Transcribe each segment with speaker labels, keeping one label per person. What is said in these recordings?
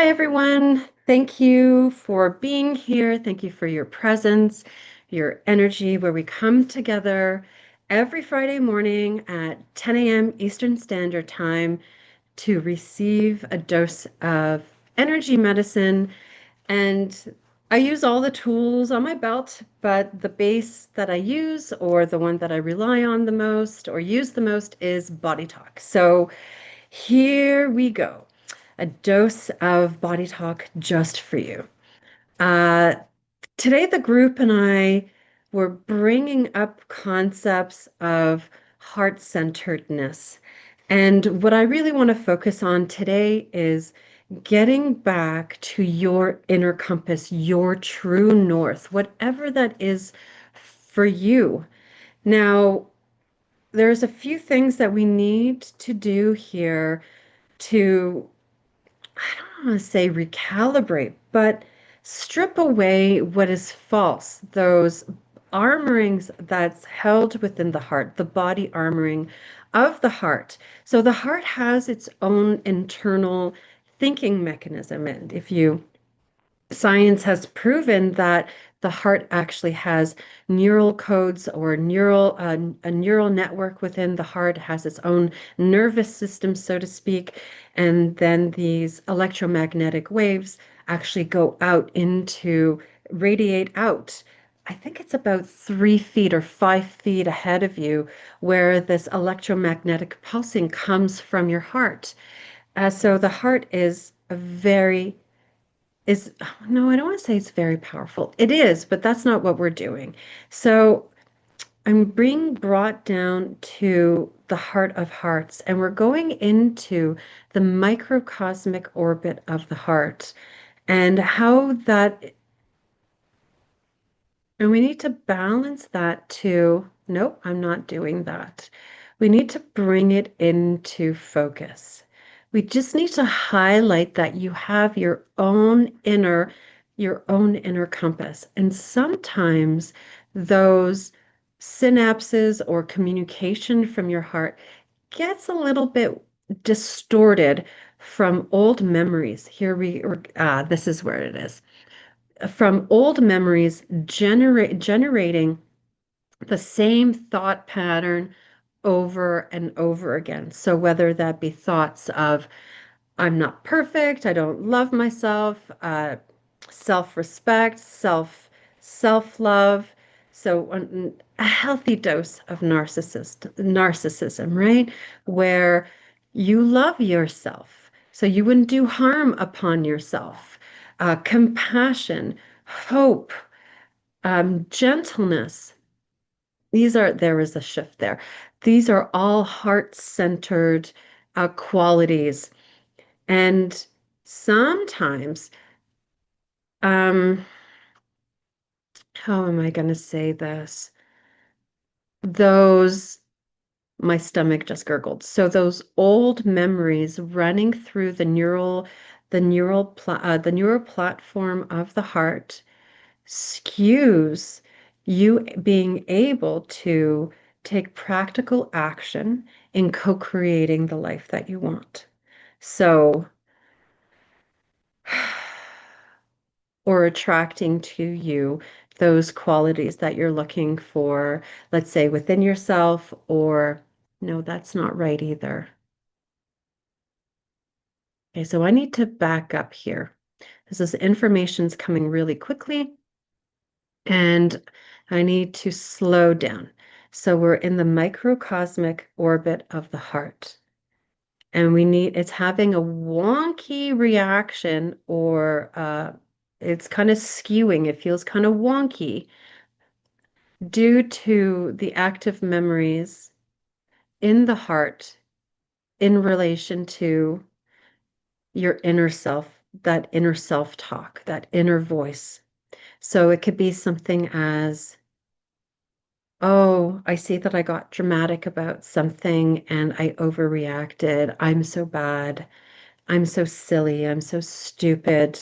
Speaker 1: Hi, everyone. Thank you for being here. Thank you for your presence, your energy, where we come together every Friday morning at 10 a.m. Eastern Standard Time to receive a dose of energy medicine. And I use all the tools on my belt, but the base that I use, or the one that I rely on the most or use the most, is Body Talk. So here we go, a dose of body talk just for you. Uh, Today, the group and I were bringing up concepts of heart-centeredness. And what I really want to focus on today is getting back to your inner compass, your true north, whatever that is for you. Now, there's a few things that we need to do here to, I don't want to say recalibrate, but strip away what is false, those armorings that's held within the heart, the body armoring of the heart. So the heart has its own internal thinking mechanism. And if you science has proven that the heart actually has neural codes or a neural network within the heart has its own nervous system, so to speak, and then these electromagnetic waves actually go out into radiate out. I think it's about 3 feet or 5 feet ahead of you, where this electromagnetic pulsing comes from your heart. So the heart is a very is no, I don't want to say it's very powerful. It is, but that's not what we're doing. So I'm being brought down to the heart of hearts, and we're going into the microcosmic orbit of the heart and how that, and we need to balance that to, nope, I'm not doing that. We need to bring it into focus. We just need to highlight that you have your own inner compass. And sometimes those synapses or communication from your heart gets a little bit distorted from old memories. This is where it is, from old memories generating the same thought pattern over and over again. So whether that be thoughts of I'm not perfect, I don't love myself, self-respect, self-love. So a healthy dose of narcissism, right? Where you love yourself, so you wouldn't do harm upon yourself. Compassion, hope, gentleness. There is a shift there. These are all heart-centered qualities. And sometimes, um, how am I going to say this? Those, my stomach just gurgled. So those old memories running through the neural platform of the heart skews you being able to take practical action in co-creating the life that you want. So, or attracting to you those qualities that you're looking for, let's say within yourself, or no, that's not right either. Okay, so I need to back up here. This information's coming really quickly, and I need to slow down. So we're in the microcosmic orbit of the heart. And it's having a wonky reaction, or it's kind of skewing. It feels kind of wonky due to the active memories in the heart in relation to your inner self, that inner self-talk, that inner voice. So it could be something as, oh, I see that I got dramatic about something and I overreacted. I'm so bad. I'm so silly. I'm so stupid.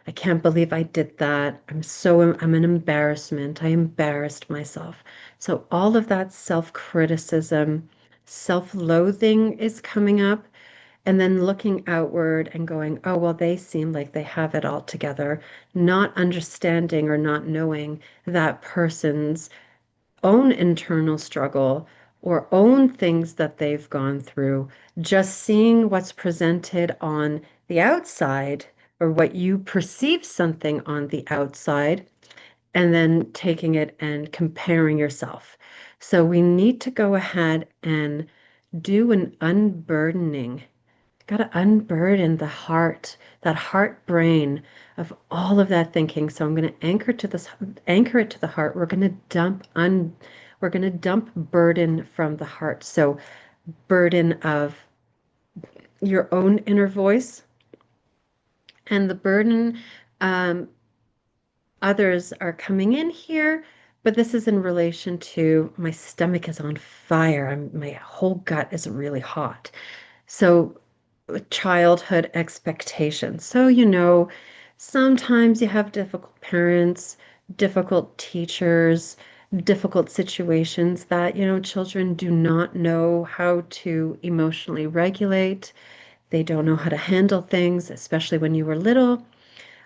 Speaker 1: I can't believe I did that. I'm an embarrassment. I embarrassed myself. So all of that self-criticism, self-loathing is coming up. and then looking outward and going, oh, well, they seem like they have it all together, not understanding or not knowing that person's own internal struggle or own things that they've gone through, just seeing what's presented on the outside or what you perceive something on the outside, and then taking it and comparing yourself. So we need to go ahead and do an unburdening. Got to unburden the heart, that heart brain of all of that thinking. So I'm going to anchor it to the heart. We're going to dump burden from the heart. So burden of your own inner voice and the burden um, others are coming in here, but this is in relation to my stomach is on fire. My whole gut is really hot. So childhood expectations. So, sometimes you have difficult parents, difficult teachers, difficult situations that, children do not know how to emotionally regulate. They don't know how to handle things, especially when you were little.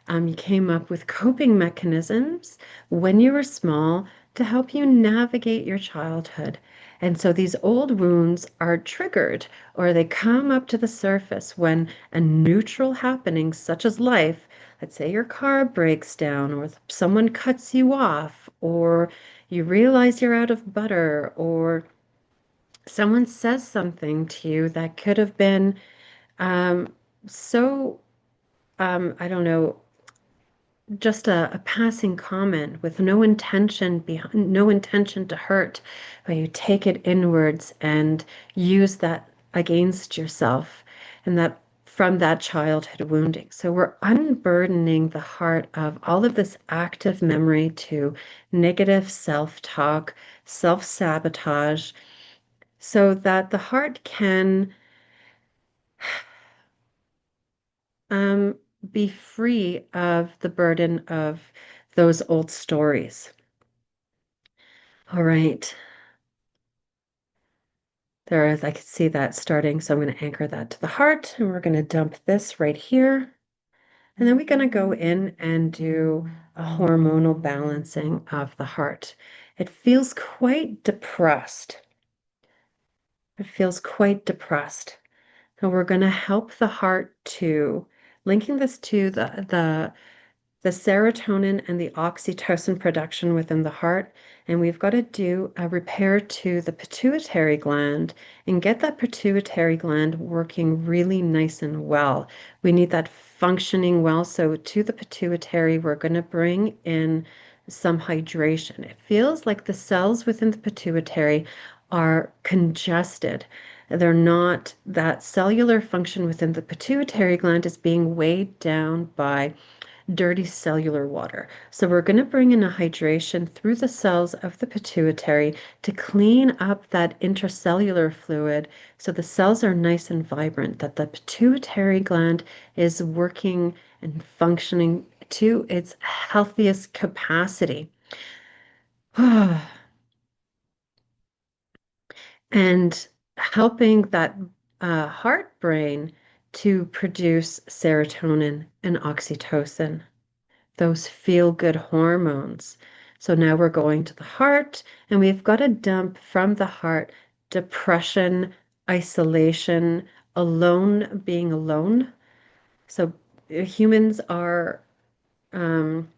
Speaker 1: You came up with coping mechanisms when you were small to help you navigate your childhood. And so these old wounds are triggered or they come up to the surface when a neutral happening, such as life, let's say your car breaks down or someone cuts you off or you realize you're out of butter or someone says something to you that could have been um, so, I don't know, just a passing comment with no intention to hurt, but you take it inwards and use that against yourself and that from that childhood wounding. So we're unburdening the heart of all of this active memory to negative self-talk, self-sabotage, so that the heart can um, be free of the burden of those old stories. All right. There is, I can see that starting. So I'm going to anchor that to the heart and we're going to dump this right here. And then we're going to go in and do a hormonal balancing of the heart. It feels quite depressed. It feels quite depressed. And we're going to help the heart to linking this to the serotonin and the oxytocin production within the heart. And we've got to do a repair to the pituitary gland and get that pituitary gland working really nice and well. We need that functioning well. So to the pituitary, we're going to bring in some hydration. It feels like the cells within the pituitary are congested. They're not, that cellular function within the pituitary gland is being weighed down by dirty cellular water. So we're going to bring in a hydration through the cells of the pituitary to clean up that intracellular fluid so the cells are nice and vibrant, that the pituitary gland is working and functioning to its healthiest capacity. And helping that heart brain to produce serotonin and oxytocin, those feel good hormones. So now we're going to the heart, and we've got to dump from the heart depression, isolation, alone, being alone. So humans are um,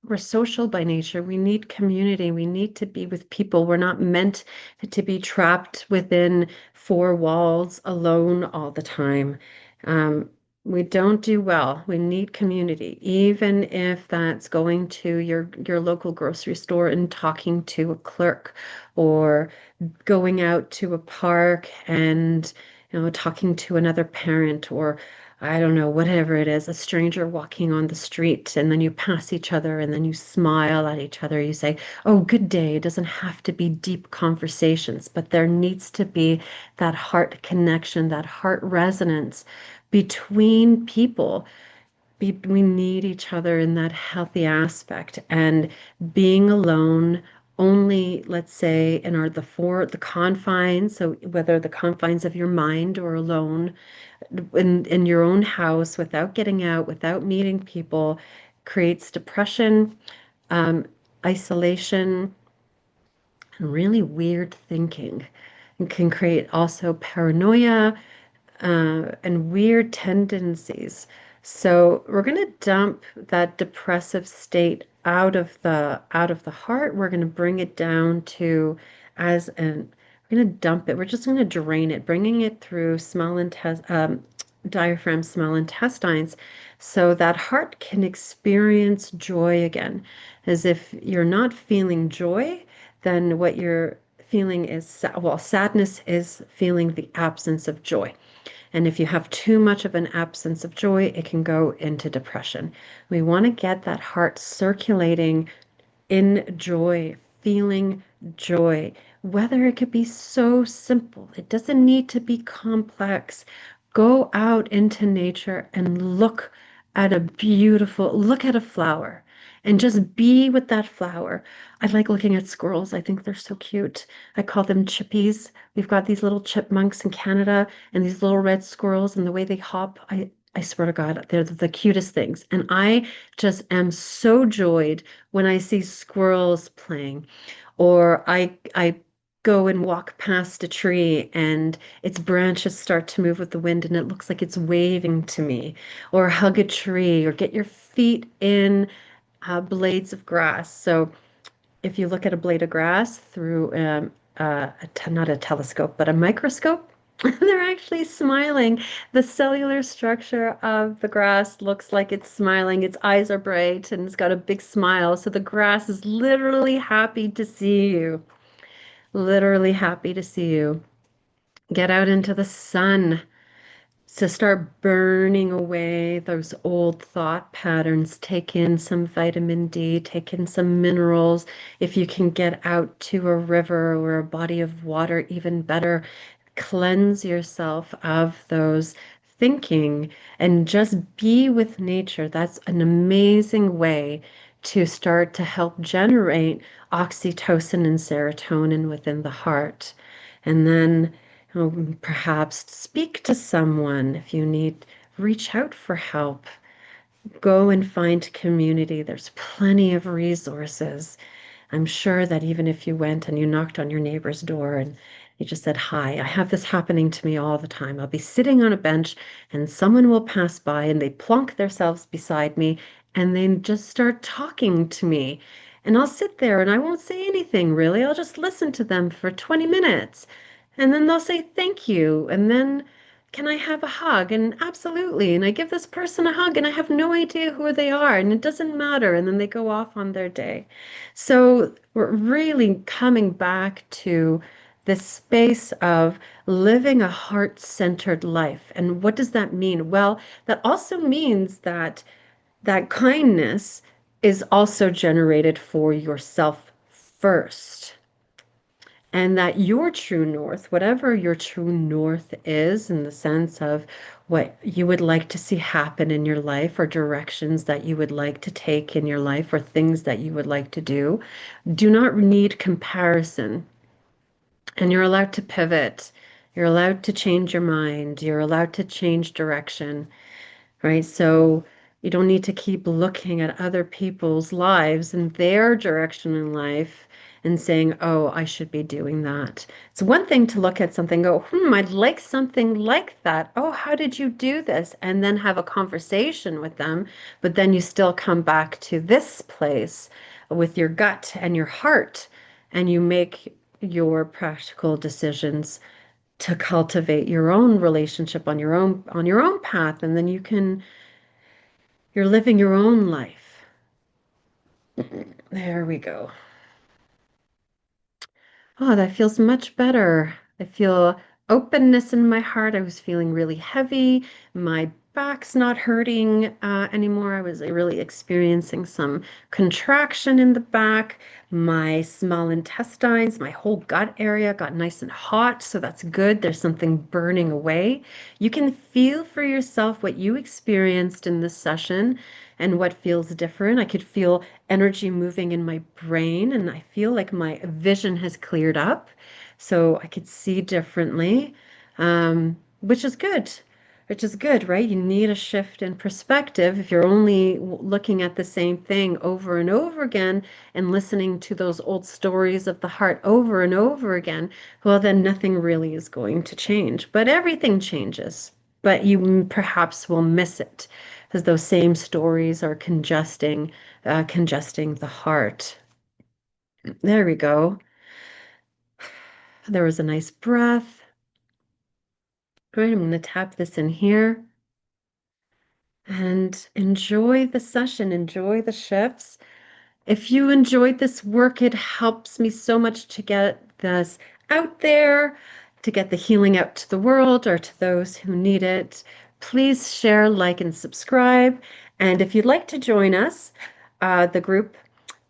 Speaker 1: we're social by nature. We need community. We need to be with people. We're not meant to be trapped within four walls alone all the time. Um, we don't do well. We need community, even if that's going to your local grocery store and talking to a clerk or going out to a park and talking to another parent or I don't know, whatever it is, a stranger walking on the street, and then you pass each other and then you smile at each other. You say, oh, good day. It doesn't have to be deep conversations, but there needs to be that heart connection, that heart resonance between people. We need each other in that healthy aspect. And being alone only, let's say, and are the confines, so whether the confines of your mind or alone in your own house without getting out, without meeting people, creates depression, um, isolation, and really weird thinking. It can create also paranoia, and weird tendencies. So we're going to dump that depressive state out of the heart. We're going to bring it down to as an we're going to dump it. We're just going to drain it, bringing it through diaphragm, small intestines, so that heart can experience joy again. As if you're not feeling joy, then what you're feeling is, well, sadness is feeling the absence of joy. And if you have too much of an absence of joy, it can go into depression. We want to get that heart circulating in joy, feeling joy, whether it could be so simple. It doesn't need to be complex. Go out into nature and look at a flower and just be with that flower. I like looking at squirrels. I think they're so cute. I call them chippies. We've got these little chipmunks in Canada and these little red squirrels and the way they hop. I swear to God, they're the cutest things. And I just am so joyed when I see squirrels playing, or I go and walk past a tree and its branches start to move with the wind and it looks like it's waving to me, or hug a tree, or get your feet in blades of grass. So if you look at a blade of grass through not a telescope, but a microscope, they're actually smiling. The cellular structure of the grass looks like it's smiling. Its eyes are bright and it's got a big smile. So the grass is literally happy to see you. Literally happy to see you. Get out into the sun to start burning away those old thought patterns. Take in some vitamin D, take in some minerals. If you can get out to a river or a body of water, even better. Cleanse yourself of those thinking and just be with nature. That's an amazing way to start to help generate oxytocin and serotonin within the heart. And then perhaps speak to someone if you need, reach out for help. Go and find community. There's plenty of resources. I'm sure that even if you went and you knocked on your neighbor's door and you just said, "Hi, I have this happening to me all the time. I'll be sitting on a bench and someone will pass by and they plonk themselves beside me and then just start talking to me. And I'll sit there and I won't say anything really. I'll just listen to them for 20 minutes. And then they'll say thank you. And then can I have a hug? And absolutely. And I give this person a hug and I have no idea who they are and it doesn't matter. And then they go off on their day. So we're really coming back to this space of living a heart-centered life. And what does that mean? Well, that also means that that kindness is also generated for yourself first. And that your true north, whatever your true north is, in the sense of what you would like to see happen in your life, or directions that you would like to take in your life, or things that you would like to do not need comparison. And you're allowed to pivot. You're allowed to change your mind. You're allowed to change direction, right? So you don't need to keep looking at other people's lives and their direction in life and saying, oh, I should be doing that. It's one thing to look at something, go, I'd like something like that. Oh, how did you do this? And then have a conversation with them. But then you still come back to this place with your gut and your heart, and you make your practical decisions to cultivate your own relationship on your own path, and then you're living your own life. There we go. Oh, that feels much better. I feel openness in my heart. I was feeling really heavy. My back's not hurting anymore. I was really experiencing some contraction in the back. My small intestines, my whole gut area got nice and hot, so that's good. There's something burning away. You can feel for yourself what you experienced in this session and what feels different. I could feel energy moving in my brain, and I feel like my vision has cleared up. So I could see differently, which is good. Which is good, right? You need a shift in perspective. If you're only looking at the same thing over and over again and listening to those old stories of the heart over and over again, well, then nothing really is going to change. But everything changes. But you perhaps will miss it because those same stories are congesting the heart. There we go. There was a nice breath. Great. I'm going to tap this in here and enjoy the session, enjoy the shifts. If you enjoyed this work, it helps me so much to get this out there, to get the healing out to the world or to those who need it. Please share, like, and subscribe. And if you'd like to join us, the group,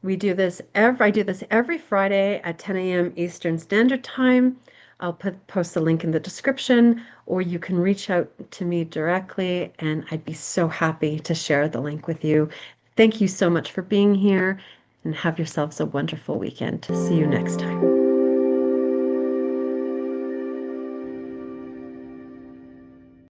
Speaker 1: I do this every Friday at 10 a.m. Eastern Standard Time. I'll post a link in the description, or you can reach out to me directly, and I'd be so happy to share the link with you. Thank you so much for being here, and have yourselves a wonderful weekend. See you next time.